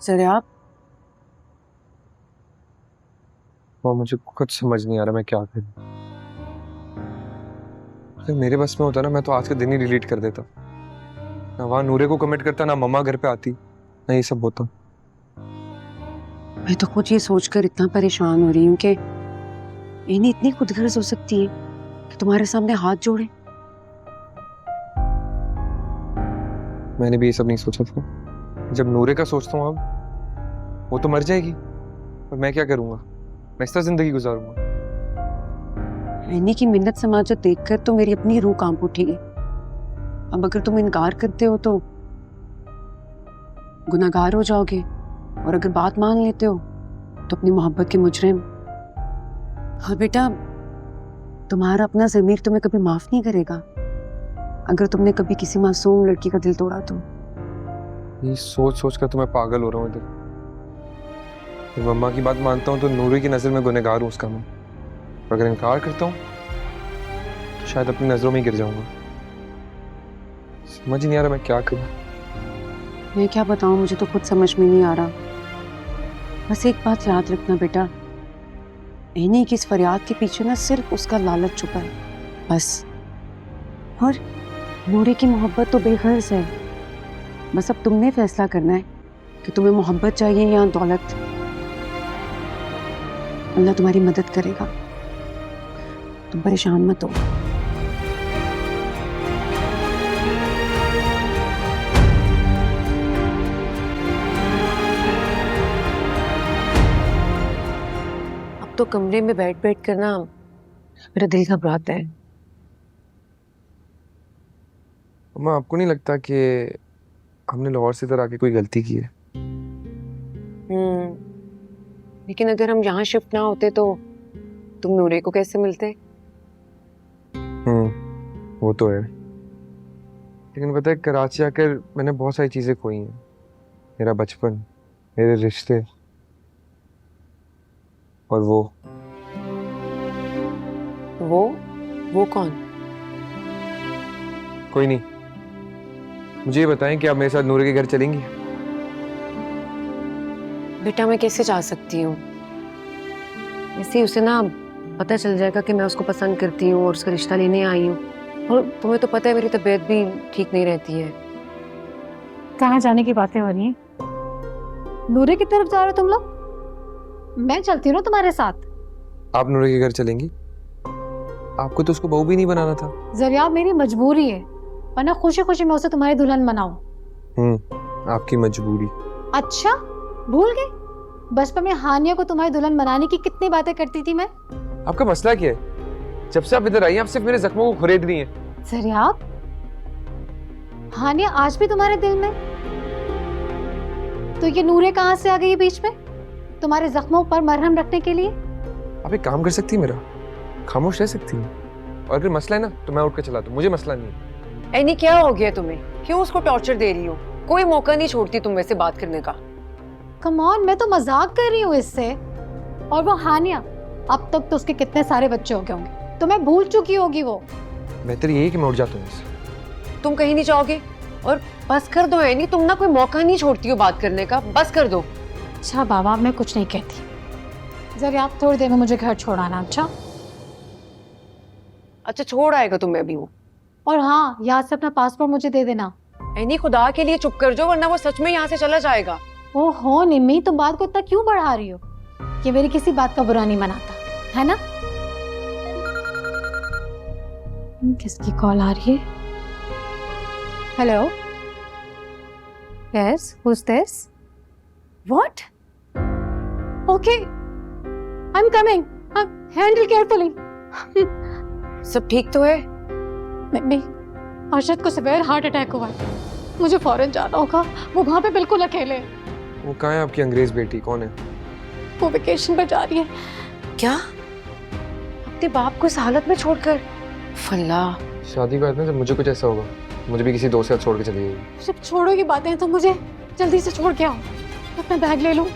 Sir आप और मुझे कुछ समझ नहीं आ रहा मैं क्या करूं। अगर मेरे बस में होता ना मैं तो आज का दिन ही डिलीट कर देता। ना वहां नूरे को कमिट करता, ना मम्मा घर पे आती, ना ये सब होता। मैं तो खुद ये सोचकर इतना परेशान हो रही हूँ कि इन्हें इतनी खुदगर्ज हो सकती है कि तुम्हारे सामने हाथ जोड़े। मैंने भी ये सब नहीं सोचा था। जब नूरे का सोचता हूँ अब वो तो मर जाएगी और मैं क्या करूंगा? मैं इस तरह जिंदगी गुजारूंगा? इन्हीं की मिन्नत समाजत देखकर तो मेरी अपनी रूह कांप उठी है। अब अगर तुम इनकार करते हो तो गुनाहगार हो जाओगे, और अगर बात मान लेते हो तो अपनी मोहब्बत के मुजरिम। और बेटा, तुम्हारा अपना ज़मीर तुम्हें कभी माफ नहीं करेगा अगर तुमने कभी किसी मासूम लड़की का दिल तोड़ा तो। ये सोच सोच कर तो मैं पागल हो रहा हूँ इधर। जब मम्मा की बात मानता हूँ तो नूरे की नजर में गुनहगार हूँ उसका मैं। और अगर इनकार करता हूँ तो शायद अपनी नजरों में ही गिर जाऊंगा। समझ ही नहीं आ रहा मैं क्या करूँ। मैं क्या बताऊं, मुझे तो खुद समझ में नहीं आ रहा। बस एक बात याद रखना बेटा, इन्हीं की इस फरियाद के पीछे ना सिर्फ उसका लालच छुपा है बस। और नूरे की मोहब्बत तो बेगर्ज है। बस अब तुमने फैसला करना है कि तुम्हें मोहब्बत चाहिए या दौलत। अल्लाह तुम्हारी मदद करेगा, तुम परेशान मत हो। अब तो कमरे में बैठ बैठ कर ना मेरा दिल घबराता है। मम्मा आपको नहीं लगता कि हमने लाहौर से इधर आके कोई गलती की है? लेकिन अगर हम यहाँ शिफ्ट ना होते तो तुम नूरे को कैसे मिलते? वो तो है। लेकिन पता है कराची आकर मैंने बहुत सारी चीजें खोई हैं। मेरा बचपन, मेरे रिश्ते, और वो कौन? कोई नहीं। मुझे ये बताएं कि आप मेरे साथ नूरे के घर चलेंगी? बेटा मैं कैसे जा सकती हूँ? ऐसे ही उसे ना पता चल जाएगा कि मैं उसको पसंद करती हूँ और उसका रिश्ता लेने आई हूँ। और तुम्हें तो पता है मेरी तबीयत भी ठीक नहीं रहती है। कहाँ जाने की बातें हो रही हैं? नूरे की तरफ जा रहे हो तुम लोग? मैं चलती हूँ ना तुम्हारे साथ। आप नूरे के घर चलेंगी? आपको तो उसको बहू भी नहीं बनाना था। जरिया मेरी मजबूरी है, वरना खुशी खुशी मैं उसे तुम्हारी दुल्हन बनाऊं। आपकी मजबूरी। अच्छा भूल गए बचपन में हानिया को तुम्हारी दुल्हन बनाने की कितनी बातें करती थी मैं। आपका मसला क्या है? जब से आप इधर आई हैं, आप सिर्फ मेरे जख्मों को खुरेद रही हैं। जरिया हानिया आज भी तुम्हारे दिल में? तो ये नूरे कहाँ से आ गई बीच में तुम्हारे जख्मों पर मरहम रखने के लिए? आप एक काम कर सकती है, मेरा खामोश रह सकती है। और अगर मसला है ना तो मैं उठ के चला दूं, मुझे मसला नहीं है। ऐनी क्या हो गया तुम्हें? क्यों उसको टॉर्चर दे रही हो? कोई मौका नहीं छोड़ती तुम वैसे बात करने का। कम ऑन, मैं तो मजाक कर रही हूँ इससे। और वो हानिया, अब तक तो उसके कितने सारे बच्चे हो गए होंगे, तो मैं भूल चुकी होगी वो। बेहतर यही कि मैं उठ जाता हूँ इससे। तुम कहीं नहीं जाओगे? और बस कर दो ऐनी, तुम ना कोई मौका नहीं छोड़ती हो बात करने का, बस कर दो। अच्छा बाबा, मैं कुछ नहीं कहती। जरा आप थोड़ी देर में मुझे घर छोड़ाना। अच्छा छोड़ आएगा तुम्हें अभी वो? और हाँ, याद से अपना पासपोर्ट मुझे दे देना। ऐनी खुदा के लिए चुप कर जाओ, वरना वो सच में यहाँ से चला जाएगा। ओहो निम्मी, तुम बात को इतना क्यों बढ़ा रही हो? ये मेरी किसी बात का बुरा नहीं मनाता, है ना? किसकी कॉल आ रही है? Hello, yes, who's this? What? Okay, I'm coming. Handle carefully. सब ठीक तो है? नहीं, अरशद को सिवियर हार्ट अटैक हुआ है, मुझे फौरन जाना होगा। वो वहाँ पे बिल्कुल अकेले है। वो कहाँ है आपकी अंग्रेज बेटी? कौन है? वो वेकेशन पर जा रही है। क्या? अपने बाप को इस हालत में छोड़कर? फल्ला। शादी के बाद ना जब मुझे कुछ ऐसा होगा, मुझे भी किसी दोस्त के साथ छोड़ के चली जाएगी। जब छोड़ो की बातें तो मुझे जल्दी से छोड़ के आओ। अपना बैग ले लूं।